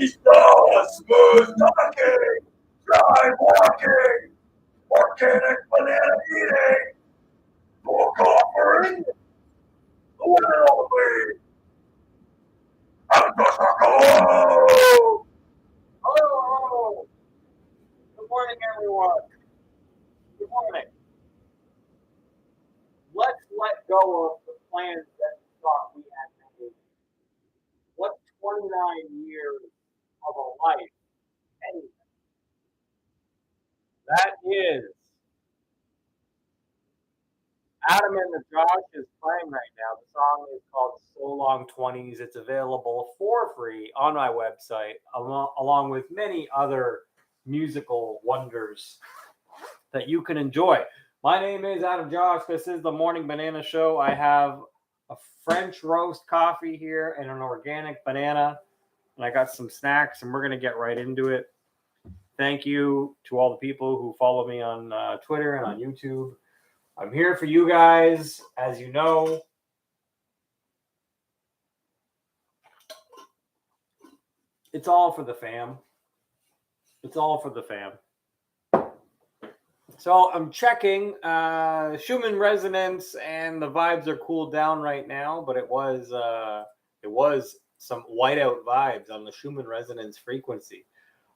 He's not smooth talking, dry walking, organic banana eating, book offering, the one and only. Hello! Hello! Good morning, everyone. Good morning. Let's let go of the plans that we thought we had made. What 29 years of a life? Anyway, that is Adam and the Josh is playing right now. The song is called So Long 20s. It's available for free on my website, along with many other musical wonders that you can enjoy. My name is Adam Josh. This is the Morning Banana Show. I have a French roast coffee here and an organic banana. And I got some snacks, and we're going to get right into it. Thank you to all the people who follow me on Twitter and on YouTube. I'm here for you guys, as you know. It's all for the fam. It's all for the fam. So I'm checking Schumann resonance, and the vibes are cooled down right now, but it was some whiteout vibes on the Schumann resonance frequency.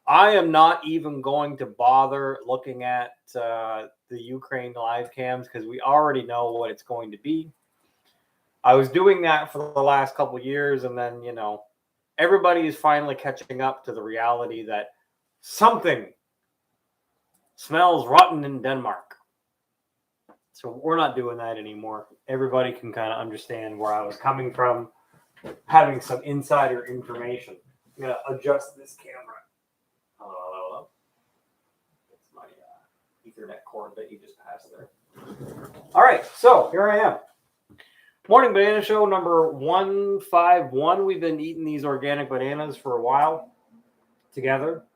I am not even going to bother looking at the Ukraine live cams because we already know what it's going to be. I was doing that for the last couple of years, and then, everybody is finally catching up to the reality that something smells rotten in Denmark. So we're not doing that anymore. Everybody can kind of understand where I was coming from, having some insider information. I'm going to adjust this camera. Hello. It's my Ethernet cord that you just passed there. All right, so here I am. Morning Banana Show number 151. We've been eating these organic bananas for a while together.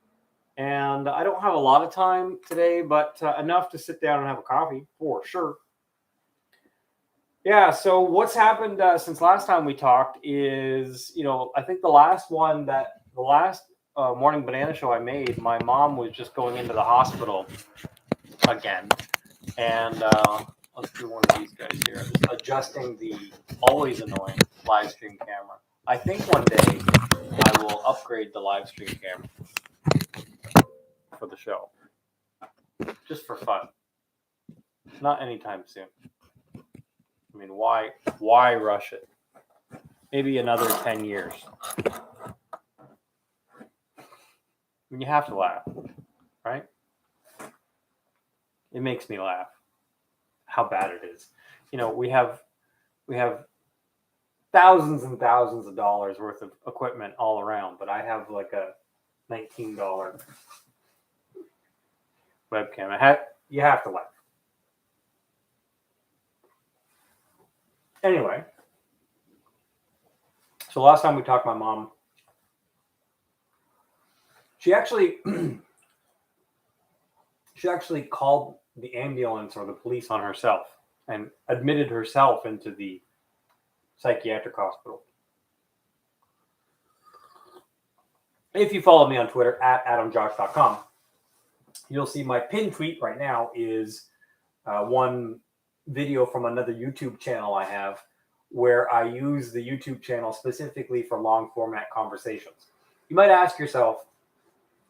And I don't have a lot of time today, but enough to sit down and have a coffee for sure. Yeah, so what's happened since last time we talked is, I think the last Morning Banana Show I made, my mom was just going into the hospital again. And let's do one of these guys here. Just adjusting the always annoying live stream camera. I think one day I will upgrade the live stream camera for the show, just for fun. Not anytime soon. I mean, why rush it? Maybe another 10 years. I mean, you have to laugh, right? It makes me laugh how bad it is. We have thousands and thousands of dollars worth of equipment all around, but I have like a $19 webcam. You have to laugh. Anyway, so last time we talked, my mom, she actually called the ambulance or the police on herself and admitted herself into the psychiatric hospital. If you follow me on Twitter at adamjosh.com, you'll see my pinned tweet right now is one video from another YouTube channel I have where I use the YouTube channel specifically for long format conversations. You might ask yourself,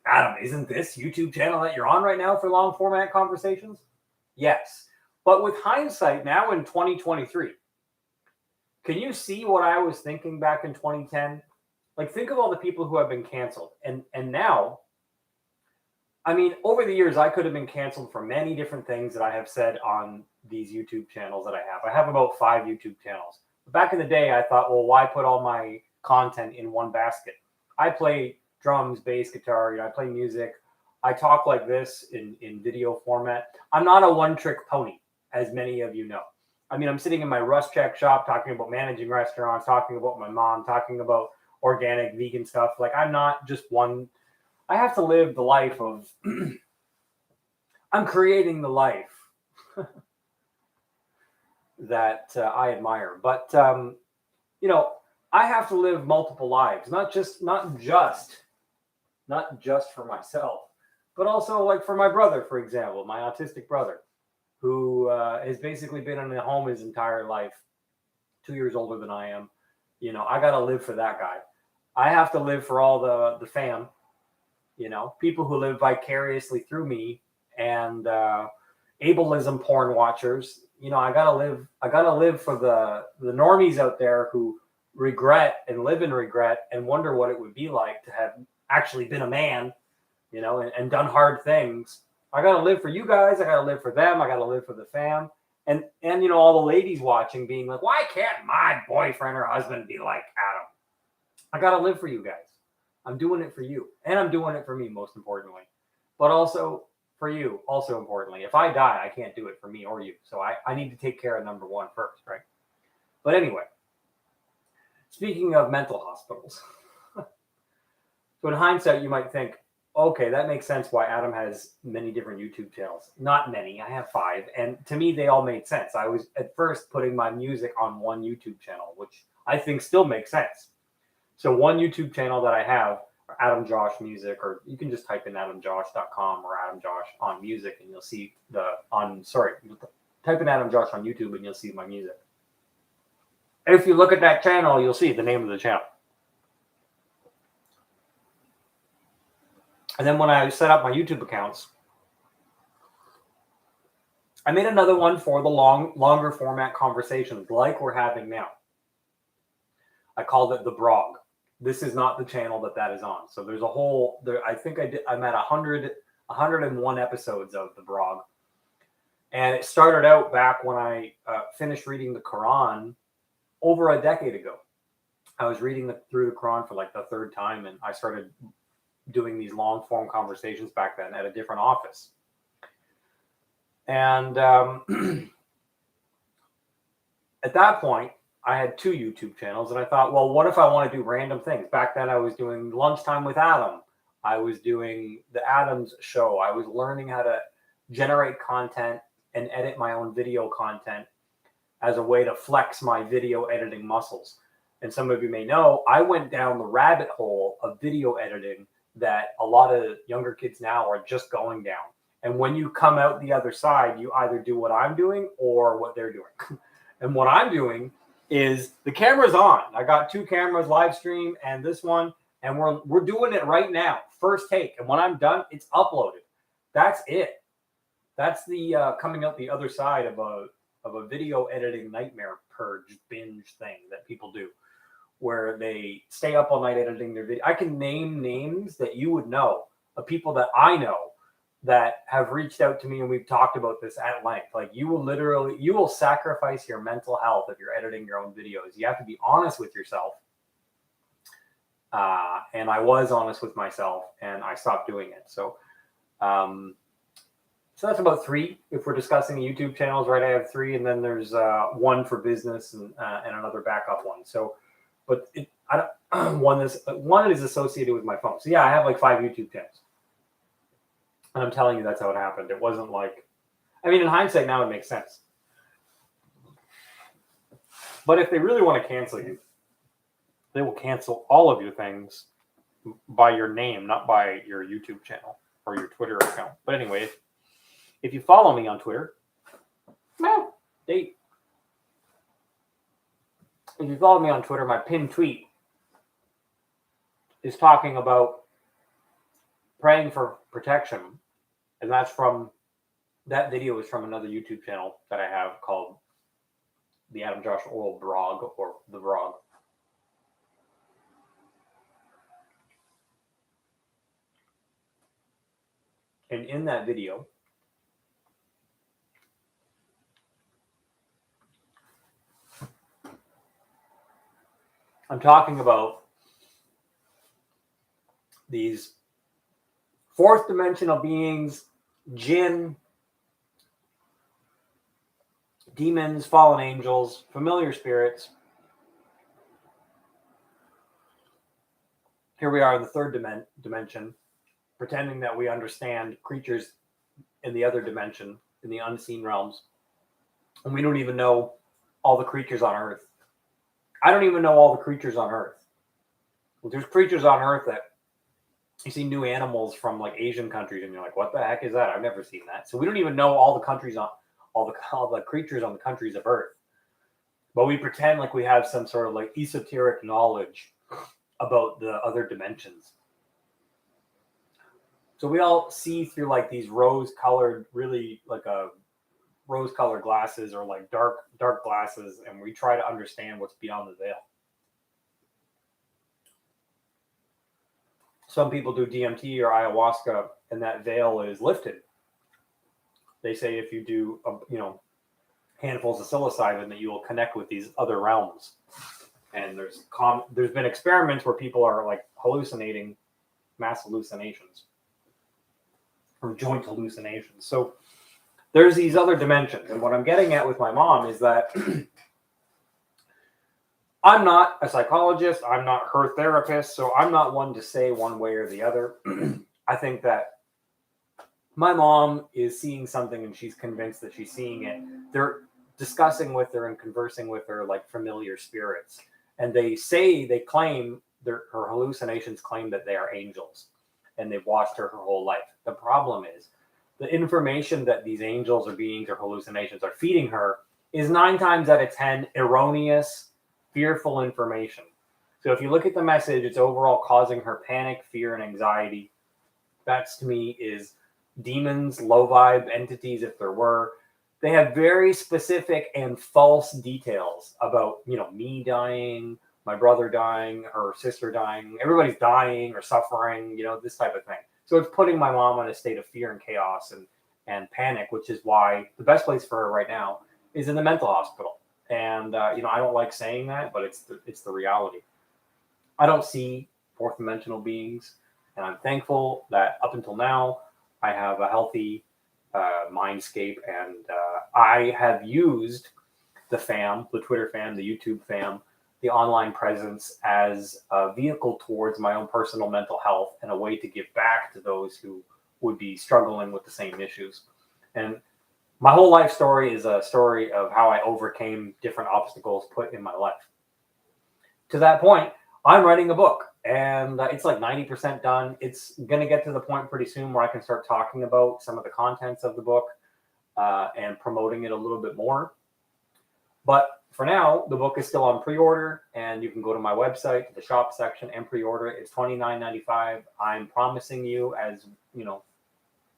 Adam, isn't this YouTube channel that you're on right now for long format conversations? Yes. But with hindsight now in 2023, can you see what I was thinking back in 2010? Like, think of all the people who have been canceled. And now, I mean, over the years, I could have been canceled for many different things that I have said on these YouTube channels that I have. I have about 5 YouTube channels. But back in the day, I thought, well, why put all my content in one basket? I play drums, bass, guitar, I play music. I talk like this in video format. I'm not a one-trick pony, as many of you know. I mean, I'm sitting in my Rust Check shop talking about managing restaurants, talking about my mom, talking about organic, vegan stuff. Like, I'm not just one. I have to live the life of, I'm creating the life that I admire. But, I have to live multiple lives, not just not just for myself, but also like for my brother, for example, my autistic brother, who has basically been in a home his entire life, 2 years older than I am. You know, I got to live for that guy. I have to live for all the fam, you know, people who live vicariously through me, and ableism porn watchers. You know, I gotta live for the normies out there who regret and live in regret and wonder what it would be like to have actually been a man, you know, and done hard things. I gotta live for you guys. I gotta live for them. I gotta live for the fam. And you know, all the ladies watching being like, why can't my boyfriend or husband be like Adam? I gotta live for you guys. I'm doing it for you. And I'm doing it for me, most importantly. But also for you, also importantly. If I die, I can't do it for me or you. So I need to take care of number one first, right? But anyway, speaking of mental hospitals, so in hindsight, you might think, okay, that makes sense why Adam has many different YouTube channels. Not many, I have 5. And to me, they all made sense. I was at first putting my music on one YouTube channel, which I think still makes sense. So one YouTube channel that I have, Adam Josh Music, or you can just type in adamjosh.com or Adam Josh on music and you'll see type in Adam Josh on YouTube and you'll see my music. If you look at that channel, you'll see the name of the channel. And then when I set up my YouTube accounts, I made another one for the longer format conversations like we're having now. I called it The Brog. This is not the channel that is on. So there's a whole, I think I'm at 101 episodes of The Brog. And it started out back when I finished reading the Quran over a decade ago. I was reading through the Quran for like the 3rd time, and I started doing these long form conversations back then at a different office. And at that point, I had 2 YouTube channels, and I thought, well, what if I want to do random things? Back then, I was doing Lunchtime with Adam. I was doing the Adams Show. I was learning how to generate content and edit my own video content as a way to flex my video editing muscles. And some of you may know, I went down the rabbit hole of video editing that a lot of younger kids now are just going down. And when you come out the other side, you either do what I'm doing or what they're doing. And what I'm doing is the camera's on. I got 2 cameras, LiveStream and this one, and we're doing it right now, first take. And when I'm done, it's uploaded. That's it. That's the coming out the other side of a video editing nightmare purge binge thing that people do, where they stay up all night editing their video. I can name names that you would know of people that I know that have reached out to me, and we've talked about this at length. Like, you will sacrifice your mental health if you're editing your own videos. You have to be honest with yourself. And I was honest with myself, and I stopped doing it. So that's about 3. If we're discussing YouTube channels, right? I have 3, and then there's 1 for business and another backup one. So, but one is associated with my phone. So yeah, I have like 5 YouTube channels. And I'm telling you, that's how it happened. It wasn't like, I mean, in hindsight, now it makes sense. But if they really want to cancel you, they will cancel all of your things by your name, not by your YouTube channel or your Twitter account. But anyway, if you follow me on Twitter, if you follow me on Twitter, my pinned tweet is talking about praying for protection. And that video is from another YouTube channel that I have called the Adam Josh Oral Brog, or The Brog. And in that video, I'm talking about these 4th dimensional beings, jinn, demons, fallen angels, familiar spirits. Here we are in the 3rd dimension, pretending that we understand creatures in the other dimension, in the unseen realms. And we don't even know all the creatures on Earth. I don't even know all the creatures on Earth. Well, there's creatures on Earth that You see new animals from like Asian countries, and you're like, "What the heck is that? I've never seen that." So we don't even know all the countries on all the creatures on the countries of Earth, but we pretend like we have some sort of like esoteric knowledge about the other dimensions. So we all see through like these rose-colored, really like a rose-colored glasses or like dark glasses, and we try to understand what's beyond the veil. Some people do DMT or ayahuasca, and that veil is lifted. They say if you do, handfuls of psilocybin, that you will connect with these other realms. And there's been experiments where people are like hallucinating, mass hallucinations, or joint hallucinations. So there's these other dimensions, and what I'm getting at with my mom is that I'm not a psychologist, I'm not her therapist, so I'm not one to say one way or the other. I think that my mom is seeing something and she's convinced that she's seeing it. They're discussing with her and conversing with her like familiar spirits. And they claim, her hallucinations claim that they are angels and they've watched her whole life. The problem is the information that these angels or beings or hallucinations are feeding her is 9 times out of 10 erroneous, fearful information. So if you look at the message, it's overall causing her panic, fear, and anxiety. That to me is demons, low vibe entities, if there were. They have very specific and false details about, me dying, my brother dying, her sister dying, everybody's dying or suffering, this type of thing. So it's putting my mom in a state of fear and chaos and panic, which is why the best place for her right now is in the mental hospital. And, I don't like saying that, but it's the reality. I don't see fourth dimensional beings, and I'm thankful that up until now, I have a healthy mindscape, and I have used the Twitter fam, the YouTube fam, the online presence as a vehicle towards my own personal mental health and a way to give back to those who would be struggling with the same issues. And my whole life story is a story of how I overcame different obstacles put in my life. To that point, I'm writing a book, and it's like 90% done. It's going to get to the point pretty soon where I can start talking about some of the contents of the book and promoting it a little bit more. But for now, the book is still on pre-order, and you can go to my website, the shop section, and pre-order it. It's $29.95. I'm promising you, as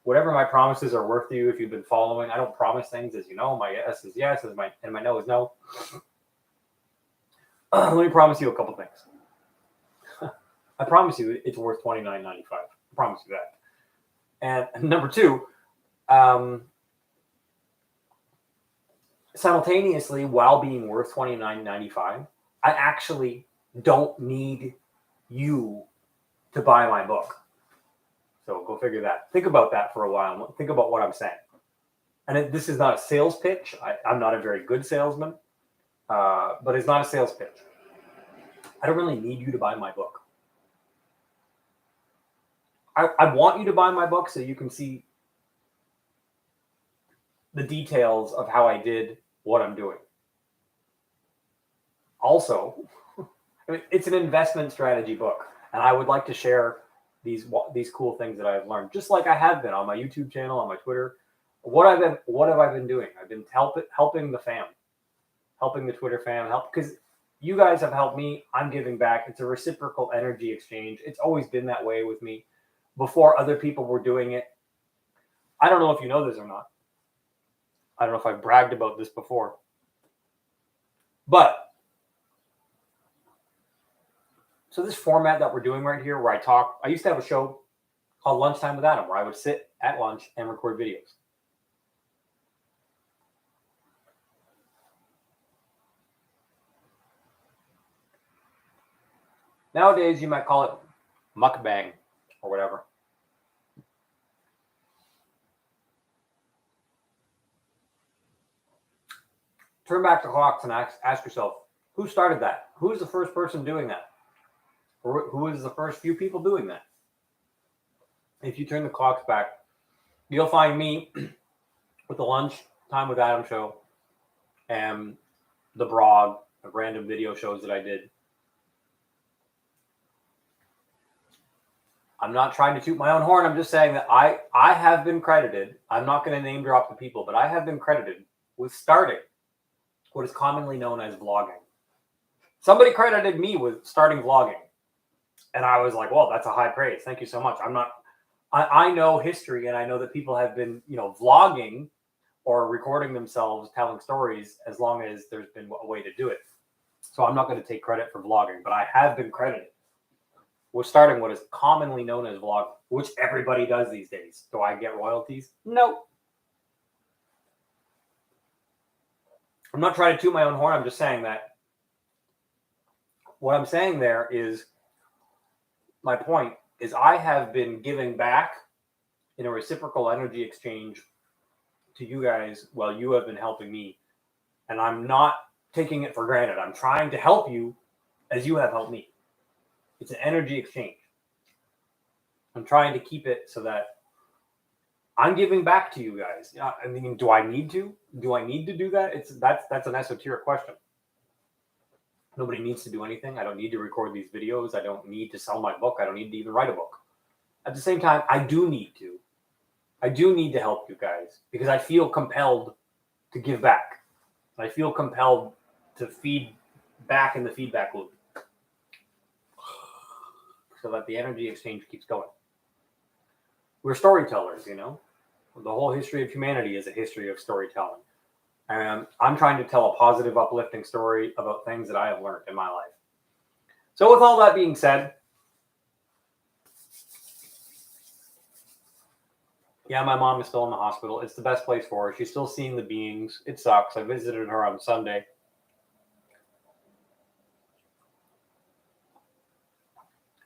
whatever my promises are worth to you. If you've been following, I don't promise things, as you know. My yes is yes, and my no is no. Let me promise you a couple things. I promise you it's worth $29.95. I promise you that. And number 2, simultaneously, while being worth $29.95, I actually don't need you to buy my book. So go figure that. Think about that for a while. Think about what I'm saying. And this is not a sales pitch. I'm not a very good salesman, but it's not a sales pitch. I don't really need you to buy my book. I want you to buy my book so you can see the details of how I did what I'm doing. Also, it's an investment strategy book, and I would like to share these cool things that I've learned, just like I have been on my YouTube channel, on my Twitter. What have I been doing? I've been helping the fam, helping the Twitter fam, because you guys have helped me. I'm giving back. It's a reciprocal energy exchange. It's always been that way with me. Before other people were doing it, I don't know if you know this or not. I don't know if I've bragged about this before, but so this format that we're doing right here, where I used to have a show called Lunchtime with Adam, where I would sit at lunch and record videos. Nowadays, you might call it mukbang or whatever. Turn back the clocks and ask yourself, who started that? Who is the first person doing that? Or who is the first few people doing that? If you turn the clocks back, you'll find me with the Lunchtime with Adam show and the blog, the random video shows that I did. I'm not trying to toot my own horn. I'm just saying that I have been credited. I'm not going to name drop the people, but I have been credited with starting what is commonly known as vlogging. Somebody credited me with starting vlogging. And I was like, well, that's a high praise. Thank you so much. I know history, and I know that people have been, vlogging or recording themselves telling stories as long as there's been a way to do it. So I'm not going to take credit for vlogging, but I have been credited with starting what is commonly known as vlogging, which everybody does these days. Do I get royalties? No. I'm not trying to toot my own horn. I'm just saying that what I'm saying there is, my point is, I have been giving back in a reciprocal energy exchange to you guys while you have been helping me. And I'm not taking it for granted. I'm trying to help you as you have helped me. It's an energy exchange. I'm trying to keep it so that I'm giving back to you guys. I mean, do I need to? Do I need to do that? That's an esoteric question. Nobody needs to do anything. I don't need to record these videos. I don't need to sell my book. I don't need to even write a book. At the same time, I do need to. I do need to help you guys because I feel compelled to give back. I feel compelled to feed back in the feedback loop so that the energy exchange keeps going. We're storytellers, The whole history of humanity is a history of storytelling. And I'm trying to tell a positive, uplifting story about things that I have learned in my life. So with all that being said, yeah, my mom is still in the hospital. It's the best place for her. She's still seeing the beings. It sucks. I visited her on Sunday.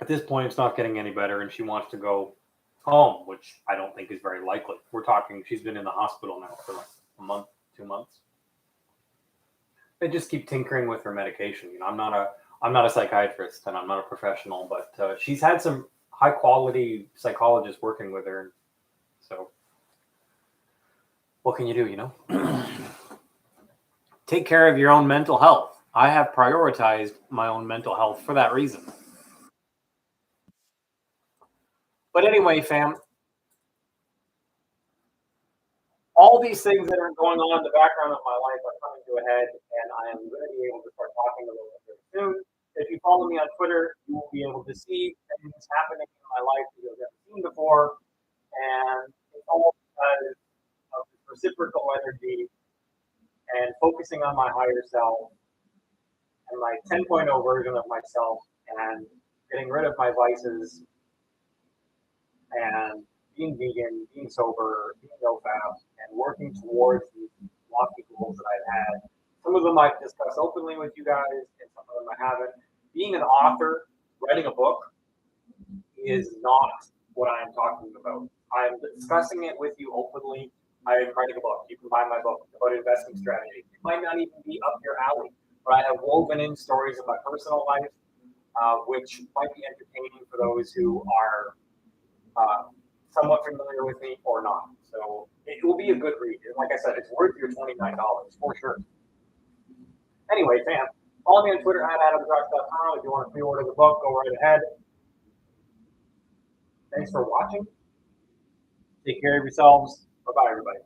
At this point, it's not getting any better, and she wants to go home, which I don't think is very likely. We're talking, she's been in the hospital now for like a month, 2 months. They just keep tinkering with her medication. I'm not a psychiatrist, and I'm not a professional, but she's had some high quality psychologists working with her. So what can you do, Take care of your own mental health. I have prioritized my own mental health for that reason. But anyway, fam, all these things that are going on in the background of my life are coming to a head, and I am going to be able to start talking a little bit very soon. If you follow me on Twitter, you will be able to see things happening in my life that you've never seen before, and it's all because of this reciprocal energy and focusing on my higher self and my 10.0 version of myself and getting rid of my vices and being vegan, being sober, being no fat, and working towards these lofty goals that I've had. Some of them I've discussed openly with you guys, and some of them I haven't. Being an author, writing a book, is not what I am talking about. I am discussing it with you openly. I am writing a book. You can buy my book about investing strategy. It might not even be up your alley, but I have woven in stories of my personal life, which might be entertaining for those who are somewhat familiar with me or not. So it will be a good read. And like I said, it's worth your $29 for sure. Anyway, fam, follow me on Twitter at adamjosh.com. If you want to pre-order the book, go right ahead. Thanks for watching. Take care of yourselves. Bye-bye, everybody.